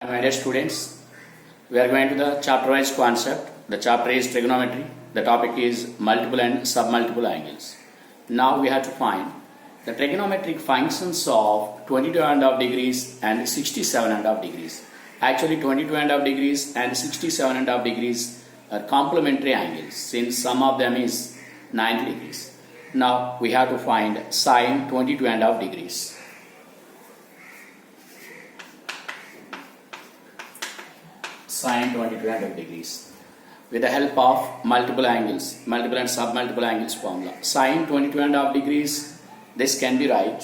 My dear students, we are going to the chapter wise concept. The chapter is trigonometry. The topic is multiple and submultiple angles. Now we have to find the trigonometric functions of 22.5 degrees and 67.5 degrees. Actually 22.5 degrees and 67.5 degrees are complementary angles since some of them is 90 degrees. Now we have to find sine 22.5 degrees. Sine 22.5 degrees with the help of multiple angles, multiple and submultiple angles formula. Sine 22.5 degrees, this can be right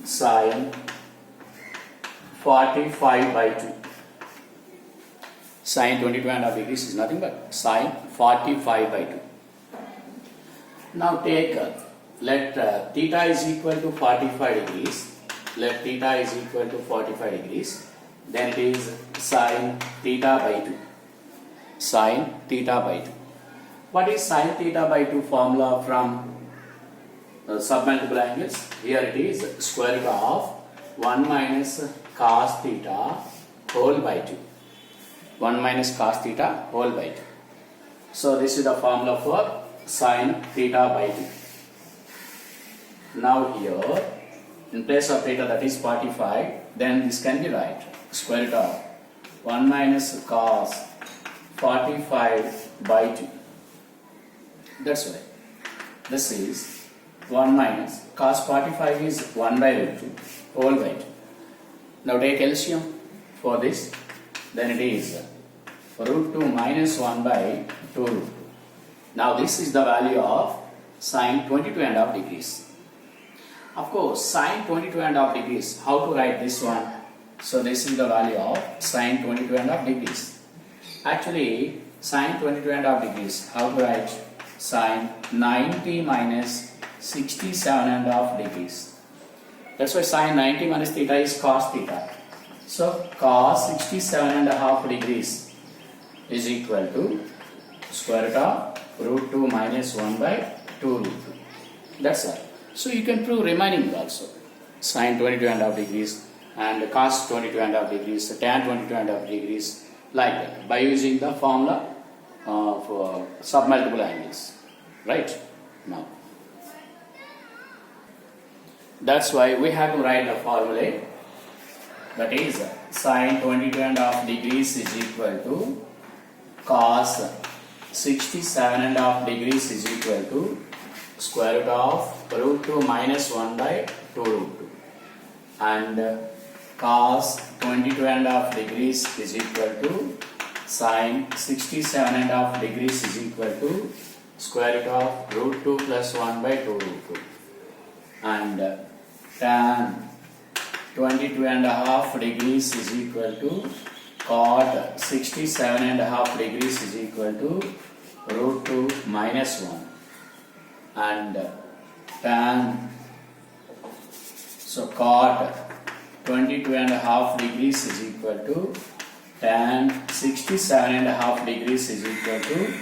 sine 45 by 2. Sine 22.5 degrees is nothing but sine 45 by 2. Now take let theta is equal to 45 degrees. Let theta is equal to 45 degrees. Then it is sine theta by 2. Sine theta by 2. What is sine theta by 2 formula from submultiple angles? Here it is square root of 1 minus cos theta whole by 2. 1 minus cos theta whole by 2. So this is the formula for sine theta by 2. Now here in place of theta, that is 45, then this can be right square root of 1 minus cos 45 by 2. That's why this is 1 minus cos 45 is 1 by root 2 whole by 2. Now take LCM for this, then it is root 2 minus 1 by 2 root 2. Now this is the value of sine 22.5 degrees. Of course, sine 22.5 degrees, how to write this one? So this is the value of sine 22.5 degrees. Actually, sine 22.5 degrees, how to write? Sine 90 minus 67.5 degrees. That's why sine 90 minus theta is cos theta. So cos 67.5 degrees is equal to square root of root 2 minus 1 by 2 root 2. That's all. So you can prove remaining also. Sine 22.5 degrees and cos 22.5 degrees, tan 22.5 degrees, like that, by using the formula for submultiple angles. Right? Now, that's why we have to write the formula. That is sine 22.5 degrees is equal to cos 67.5 degrees is equal to square root of root 2 minus 1 by 2 root 2. And cos 22.5 degrees is equal to sine 67.5 degrees is equal to square root of root 2 plus 1 by 2 root 2. And tan 22.5 degrees is equal to cot 67.5 degrees is equal to root 2 minus 1. And tan, so cot 22.5 degrees is equal to tan 67.5 degrees is equal to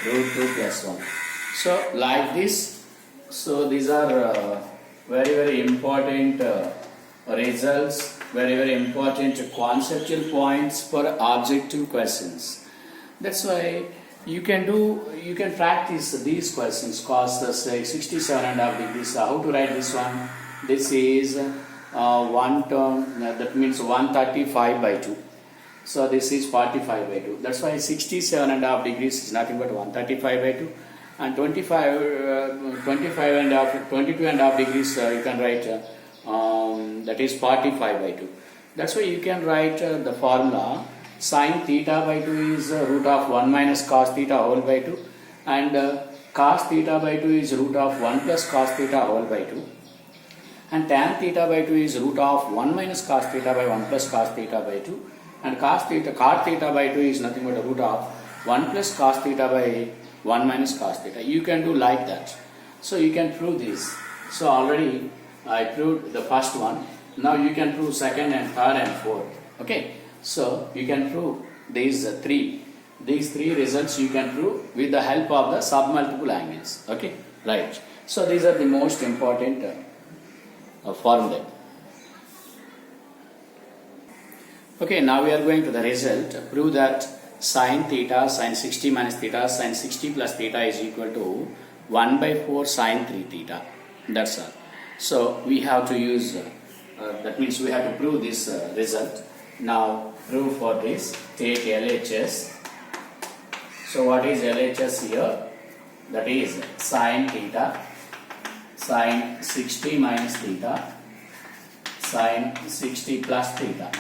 root 2 plus 1. So like this, so these are very important results, very important conceptual points for objective questions. That's why you can practice these questions. Cos 67.5 degrees. How to write this one? This is one term, that means 135 by 2. So this is 45 by 2. That's why 67.5 degrees is nothing but 135 by 2. And 22.5 degrees you can write that is 45 by 2. That's why you can write the formula sine theta by 2 is root of 1 minus cos theta whole by 2, and cos theta by 2 is root of 1 plus cos theta whole by 2, and tan theta by 2 is root of 1 minus cos theta by 1 plus cos theta by 2, and cot theta by 2 is nothing but a root of 1 plus cos theta by 1 minus cos theta. You can do like that. So you can prove this. So already I proved the first one. Now you can prove second and third and fourth. Okay. So you can prove these three results you can prove with the help of the submultiple angles. Okay, right. So these are the most important formula. Okay, now we are going to the result. Prove that sine theta, sine 60 minus theta, sine 60 plus theta is equal to 1 by 4 sine 3 theta. That's all. So we have to use, that means we have to prove this result. Now prove for this, take LHS. So what is LHS here? That is sine theta, sine 60 minus theta, sine 60 plus theta.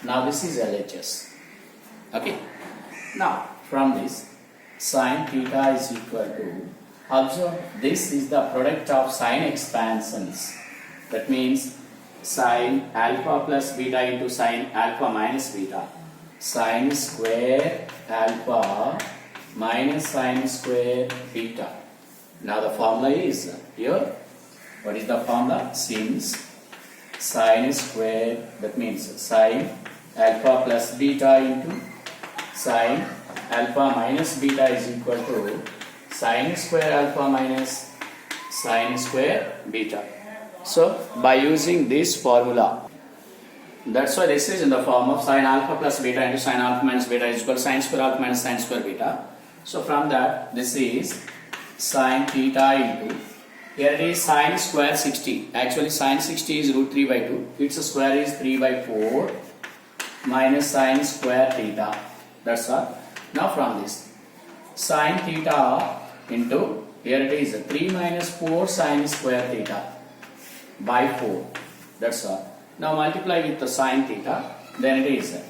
Now this is LHS. Okay. Now from this, sine theta is equal to, observe this is the product of sine expansions. That means sine alpha plus beta into sine alpha minus beta. Sine square alpha minus sine square beta. Now the formula is here. What is the formula? Since sine square, that means sine alpha plus beta into sine alpha minus beta is equal to sine square alpha minus sine square beta. So by using this formula, that's why this is in the form of sine alpha plus beta into sine alpha minus beta is equal to sine square alpha minus sine square beta. So from that, this is sine theta into, here it is sine square 60. Actually sine 60 is root 3 by 2. Its square is 3 by 4 minus sine square theta. That's all. Now from this, sine theta into, here it is 3 minus 4 sine square theta by 4. That's all. Now multiply with the sine theta, then it is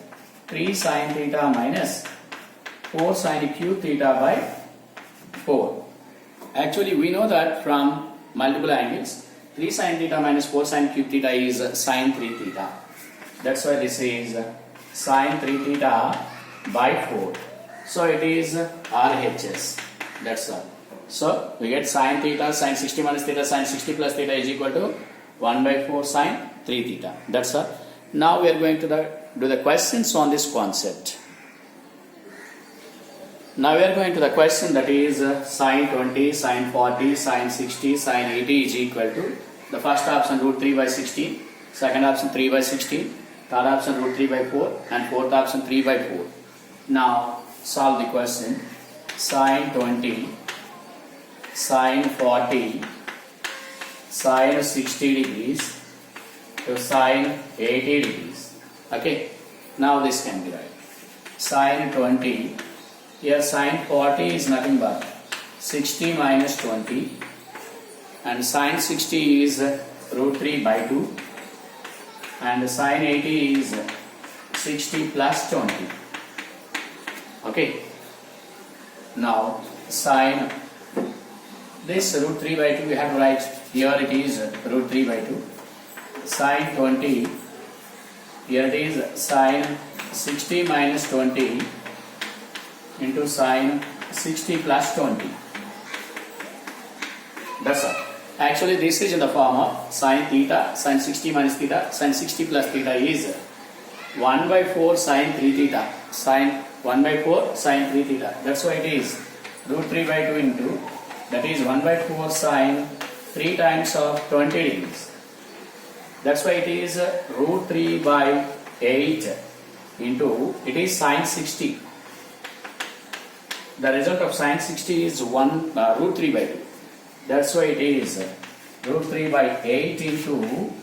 3 sine theta minus 4 sine cube theta by 4. Actually we know that from multiple angles, 3 sine theta minus 4 sine cube theta is sine 3 theta. That's why this is sine 3 theta by 4. So it is RHS. That's all. So we get sine theta, sine 60 minus theta, sine 60 plus theta is equal to 1 by 4 sine 3 theta. That's all. Now we are going to do the questions on this concept. Now we are going to the question, that is sine 20, sine 40, sine 60, sine 80 is equal to, the first option root 3 by 16, second option 3 by 16, third option root 3 by 4 and fourth option 3 by 4. Now solve the question. Sine 20, sine 40, sine 60 degrees to sine 80 degrees. Okay. Now this can be right. Sine 20, here sine 40 is nothing but 60 minus 20 and sine 60 is root 3 by 2 and sine 80 is 60 plus 20. Okay. Now sine, this root 3 by 2 we have to write, here it is root 3 by 2. Sine 20, here it is sine 60 minus 20 into sine 60 plus 20. That's all. Actually this is in the form of sine theta, sine 60 minus theta, sine 60 plus theta is 1 by 4 sine 3 theta, sine 1 by 4 sine 3 theta. That's why it is root 3 by 2 into, that is 1 by 4 sine 3 times of 20 degrees. That's why it is root 3 by 8 into, it is sine 60. The result of sine 60 is root 3 by 2. That's why it is root 3 by 8 into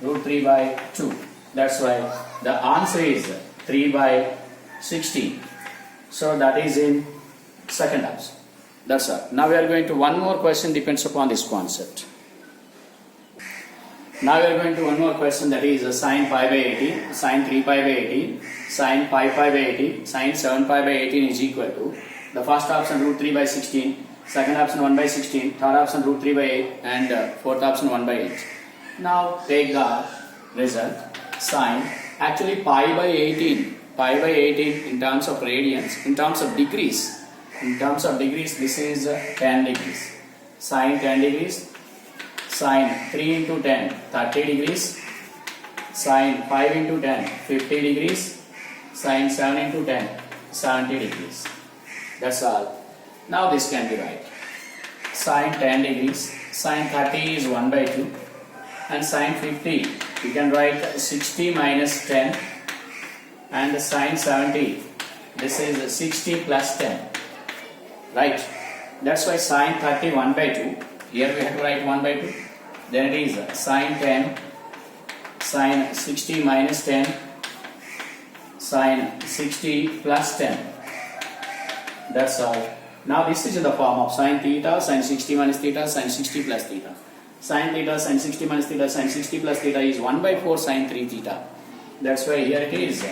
root 3 by 2. That's why the answer is 3 by 16. So that is in second option. That's all. Now we are going to one more question, depends upon this concept. Now we are going to one more question, that is sine pi by 18, sine 3 pi by 18, sine pi by 18, sine 7 pi by 18 is equal to, the first option root 3 by 16, second option 1 by 16, third option root 3 by 8 and fourth option 1 by 8. Now take the result. Sine, actually pi by 18 in terms of radians, in terms of degrees, this is 10 degrees. Sine 10 degrees, sine 3 into 10, 30 degrees, sine 5 into 10, 50 degrees, sine 7 into 10, 70 degrees. That's all. Now this can be right. Sine 10 degrees, sine 30 is 1 by 2 and sine 50 you can write 60 minus 10 and sine 70. This is 60 plus 10. Right? That's why sine 30 1 by 2. Here we have to write 1 by 2. Then it is sine 10, sine 60 minus 10, sine 60 plus 10. That's all. Now this is in the form of sine theta, sine 60 minus theta, sine 60 plus theta. Sine theta, sine 60 minus theta, sine 60 plus theta is 1 by 4 sine 3 theta. That's why here it is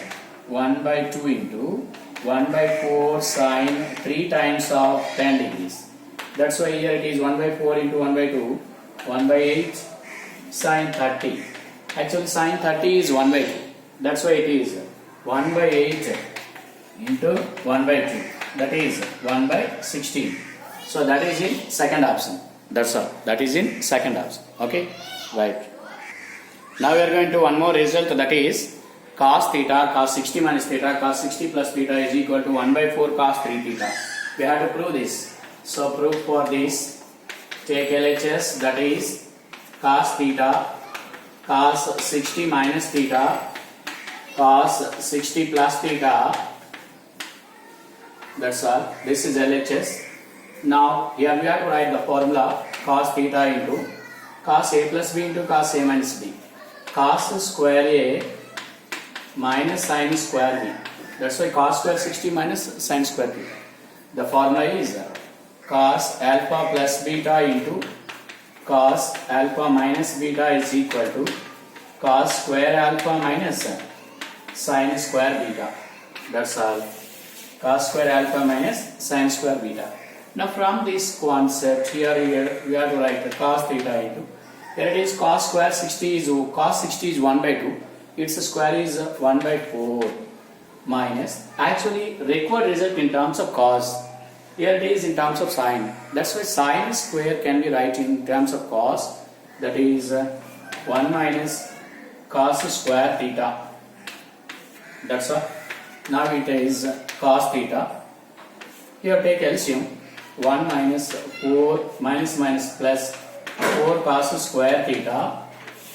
1 by 2 into 1 by 4 sine 3 times of 10 degrees. That's why here it is 1 by 4 into 1 by 2, 1 by 8 sine 30. Actually sine 30 is 1 by 2. That's why it is 1 by 8 into 1 by 2. That is 1 by 16. So that is in second option. That's all. That is in second option. Okay? Right. Now we are going to one more result, that is cos theta, cos 60 minus theta, cos 60 plus theta is equal to 1 by 4 cos 3 theta. We have to prove this. So proof for this, take LHS, that is cos theta, cos 60 minus theta, cos 60 plus theta. That's all. This is LHS. Now here we have to write the formula cos theta into cos A plus B into cos A minus B. Cos square A minus sin square B. That's why cos square 60 minus sin square B. The formula is cos alpha plus beta into cos alpha minus beta is equal to cos square alpha minus sin square beta. That's all. Cos square alpha minus sin square beta. Now from this concept here we have to write the cos theta into, here it is cos square 60 is 1 by 2, its square is 1 by 4 minus, actually required result in terms of cos, here it is in terms of sine. That's why sine square can be write in terms of cos, that is 1 minus cos square theta. That's all. Now it is cos theta. Here take LCM. 1 minus 4 minus plus 4 cos square theta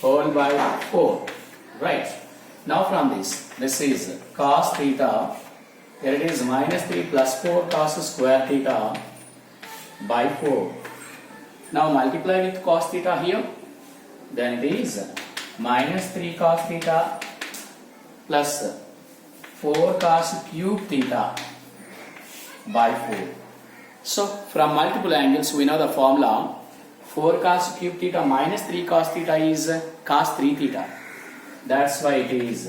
whole by 4. Right. Now from this is cos theta. Here it is minus 3 plus 4 cos square theta by 4. Now multiply with cos theta here. Then it is minus 3 cos theta plus 4 cos cube theta by 4. So from multiple angles we know the formula 4 cos cube theta minus 3 cos theta is cos 3 theta. That's why it is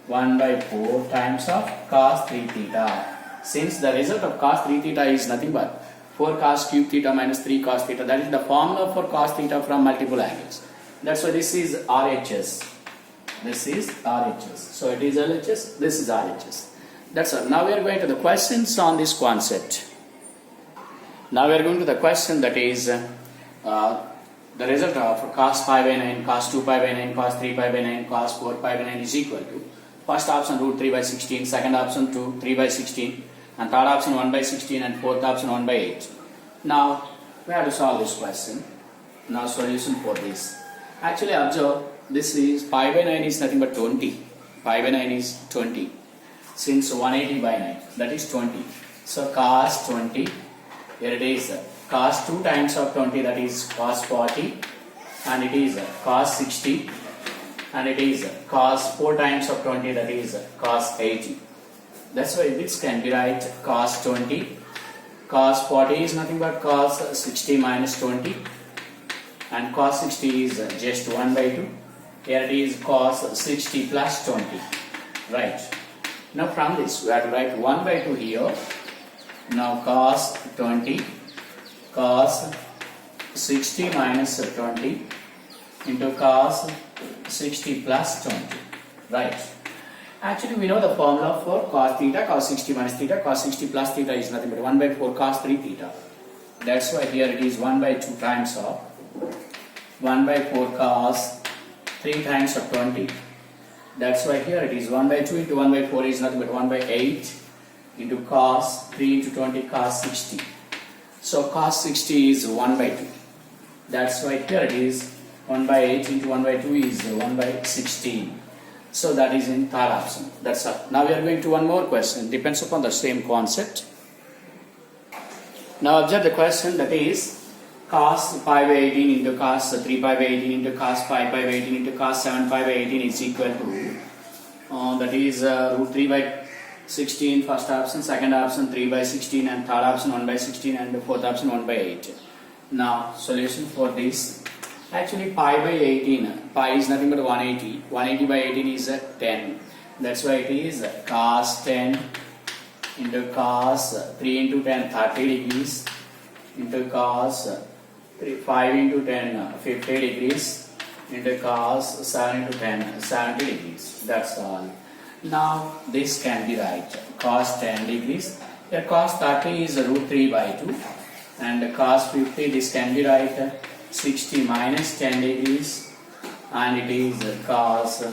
1 by 4 times of cos 3 theta. Since the result of cos 3 theta is nothing but 4 cos cube theta minus 3 cos theta, that is the formula for cos theta from multiple angles. That's why this is RHS. This is RHS. So it is LHS, this is RHS. That's all. Now we are going to the questions on this concept. Now we are going to the question, that is the result of cos pi by 9, cos 2 pi by 9, cos 3 pi by 9, cos 4 pi by 9 is equal to first option root 3 by 16, second option 3 by 16, and third option 1 by 16, and fourth option 1 by 8. Now we have to solve this question. Now solution for this. Actually observe, this is pi by 9 is nothing but 20. Pi by 9 is 20. Since 180 by 9, that is 20. So cos 20, here it is cos 2 times of 20, that is cos 40, and it is cos 60, and it is cos 4 times of 20, that is cos 80. That's why this can be right cos 20, cos 40 is nothing but cos 60 minus 20, and cos 60 is just 1 by 2. Here it is cos 60 plus 20. Right. Now from this we have to write 1 by 2 here. Now cos 20, cos 60 minus 20 into cos 60 plus 20. Right. Actually we know the formula for cos theta, cos 60 minus theta, cos 60 plus theta is nothing but 1 by 4 cos 3 theta. That's why here it is 1 by 2 times of 1 by 4 cos 3 times of 20. That's why here it is 1 by 2 into 1 by 4 is nothing but 1 by 8 into cos 3 into 20 cos 60. So cos 60 is 1 by 2. That's why here it is 1 by 8 into 1 by 2 is 1 by 16. So that is in third option. That's all. Now we are going to one more question. Depends upon the same concept. Now observe the question, that is cos pi by 18 into cos 3 pi by 18 into cos pi by 18 into cos 7 pi by 18 is equal to that is root 3 by 16 first option, second option 3 by 16, and third option 1 by 16, and fourth option 1 by 8. Now solution for this, actually pi by 18, pi is nothing but 180. 180 by 18 is 10. That's why it is cos 10 into cos 3 into 10 30 degrees into cos 5 into 10 50 degrees into cos 7 into 10 70 degrees. That's all. Now this can be right. Cos 10 degrees, cos 30 is root 3 by 2, and cos 50, this can be right 60 minus 10 degrees, and it is cos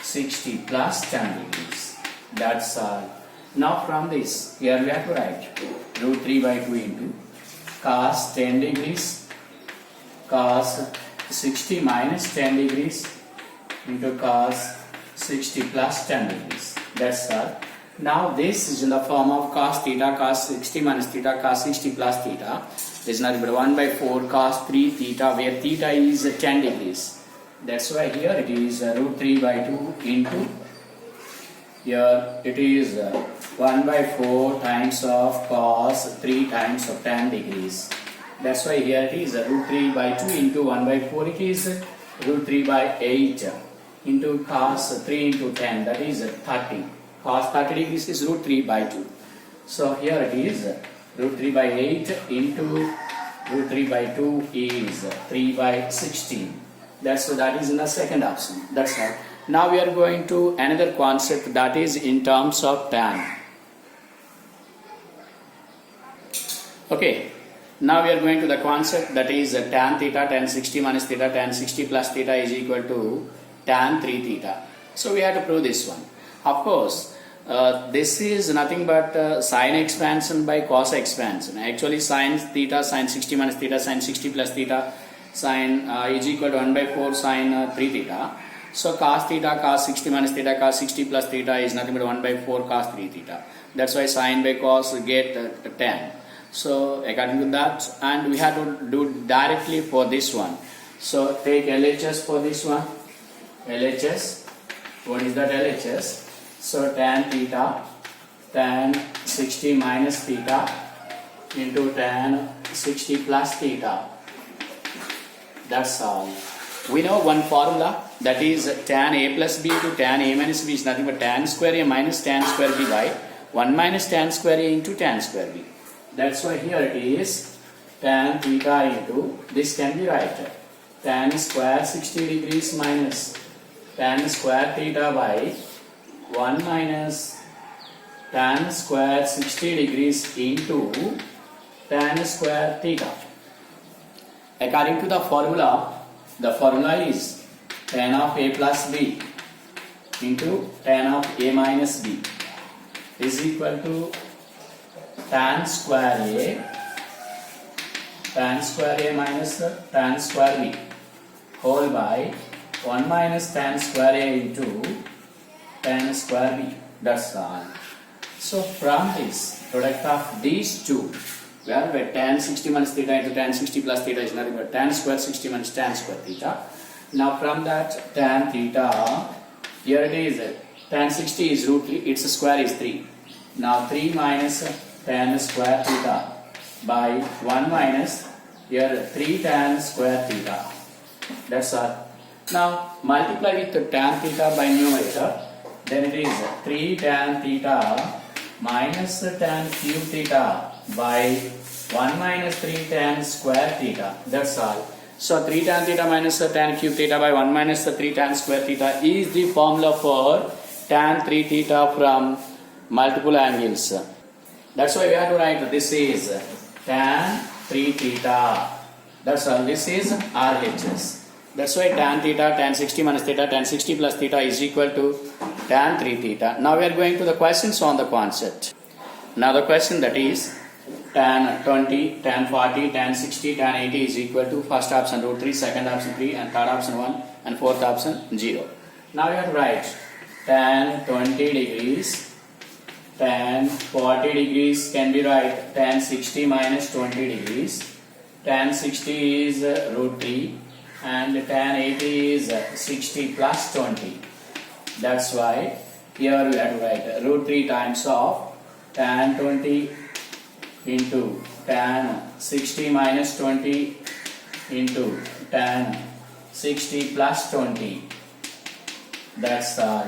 60 plus 10 degrees. That's all. Now from this, here we have to write root 3 by 2 into cos 10 degrees, cos 60 minus 10 degrees into cos 60 plus 10 degrees. That's all. Now this is in the form of cos theta, cos 60 minus theta, cos 60 plus theta. This is nothing but 1 by 4 cos 3 theta, where theta is 10 degrees. That's why here it is root 3 by 2 into, here it is 1 by 4 times of cos 3 times of 10 degrees. That's why here it is root 3 by 2 into 1 by 4, it is root 3 by 8 into cos 3 into 10, that is 30. Cos 30 degrees is root 3 by 2. So here it is root 3 by 8 into root 3 by 2 is 3 by 16. That is in the second option. That's all. Now we are going to another concept, that is in terms of tan. Okay. Now we are going to the concept, that is tan theta, tan 60 minus theta, tan 60 plus theta is equal to tan 3 theta. So we have to prove this one. Of course, this is nothing but sine expansion by cos expansion. Actually sine theta, sine 60 minus theta, sine 60 plus theta, sine is equal to 1 by 4 sine 3 theta. So cos theta, cos 60 minus theta, cos 60 plus theta is nothing but 1 by 4 cos 3 theta. That's why sine by cos get tan. So according to that, and we have to do directly for this one. So take LHS for this one. LHS, what is that LHS? So tan theta, tan 60 minus theta into tan 60 plus theta. That's all. We know one formula, that is tan A plus B to tan A minus B is nothing but tan square A minus tan square B by 1 minus tan square A into tan square B. That's why here it is tan theta into, this can be right, tan square 60 degrees minus tan square theta by 1 minus tan square 60 degrees into tan square theta. According to the formula is tan of A plus B into tan of A minus B is equal to tan square A minus tan square B whole by 1 minus tan square A into tan square B. That's all. So from this product of these two, where tan 60 minus theta into tan 60 plus theta is nothing but tan square 60 minus tan square theta. Now from that tan theta, here it is tan 60 is root 3, its square is 3. Now 3 minus tan square theta by 1 minus here 3 tan square theta. That's all. Now multiply with the tan theta by numerator, then it is 3 tan theta minus tan cube theta by 1 minus 3 tan square theta. That's all. So 3 tan theta minus tan cube theta by 1 minus 3 tan square theta is the formula for tan 3 theta from multiple angles. That's why we have to write this is tan 3 theta. That's all. This is RHS. That's why tan theta, tan 60 minus theta, tan 60 plus theta is equal to tan 3 theta. Now we are going to the questions on the concept. Now the question, that is tan 20, tan 40, tan 60, tan 80 is equal to first option root 3, second option 3, and third option 1, and fourth option 0. Now you have to write tan 20 degrees, tan 40 degrees can be right tan 60 minus 20 degrees, tan 60 is root 3, and tan 80 is 60 plus 20. That's why here we have to write root 3 times of tan 20 into tan 60 minus 20 into tan 60 plus 20. That's all.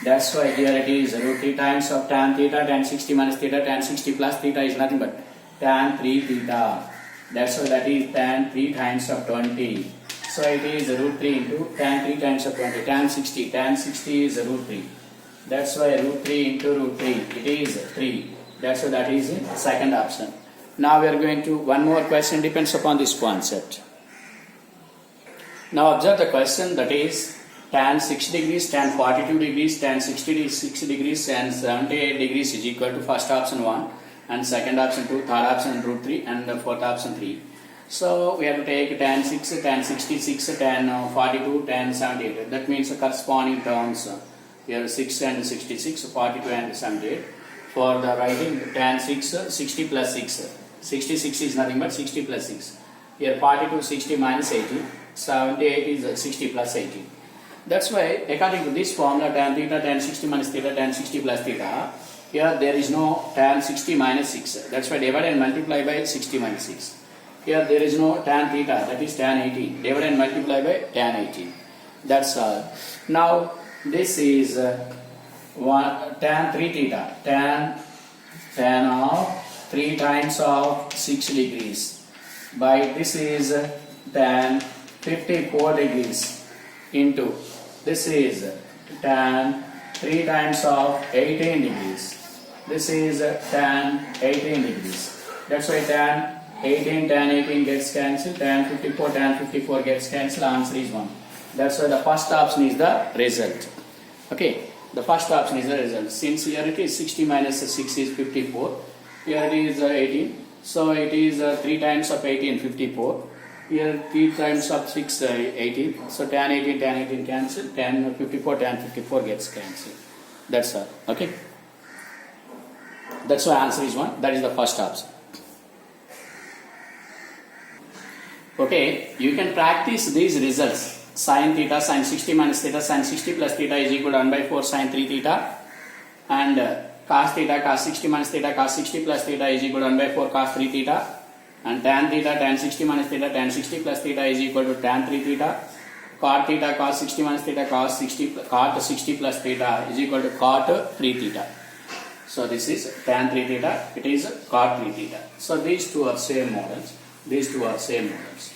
That's why here it is root 3 times of tan theta, tan 60 minus theta, tan 60 plus theta is nothing but tan 3 theta. That's why that is tan 3 times of 20. So it is root 3 into tan 3 times of 20, tan 60. Tan 60 is root 3. That's why root 3 into root 3, it is 3. That's why that is in second option. Now we are going to one more question, depends upon this concept. Now observe the question, that is tan 6 degrees, tan 42 degrees, tan 66 degrees, and 78 degrees is equal to first option 1, and second option 2, third option root 3, and the fourth option 3. So we have to take tan 6, tan 66, tan 42, tan 78. That means the corresponding terms here 6 and 66, 42 and 78. For the writing tan 6, 60 plus 6. 66 is nothing but 60 plus 6. Here 42, 60 minus 80. 78 is 60 plus 80. That's why according to this formula tan theta, tan 60 minus theta, tan 60 plus theta, here there is no tan 60 minus 6. That's why divide and multiply by 60 minus 6. Here there is no tan theta, that is tan 80. Divide and multiply by tan 80. That's all. Now this is tan 3 theta, tan of 3 times of 6 degrees by this is tan 54 degrees into this is tan 3 times of 18 degrees. This is tan 18 degrees. That's why tan 18 gets cancelled, tan 54 gets cancelled, answer is 1. That's why the first option is the result. Okay, the first option is the result. Since here it is 60 minus 6 is 54, here it is 18, so it is 3 times of 18, 54. Here 3 times of 6, 18. So tan 18 cancelled, tan 54 gets cancelled. That's all. Okay. That's why answer is 1. That is the first option. Okay, you can practice these results. Sin theta, sin 60 minus theta, sin 60 plus theta is equal to 1 by 4 sin 3 theta. And cos theta, cos 60 minus theta, cos 60 plus theta is equal to 1 by 4 cos 3 theta. And tan theta, tan 60 minus theta, tan 60 plus theta is equal to tan 3 theta. Cot theta, cos 60 minus theta, cot 60 plus theta is equal to cot 3 theta. So this is tan 3 theta, it is cot 3 theta. So these two are same models. These two are same models.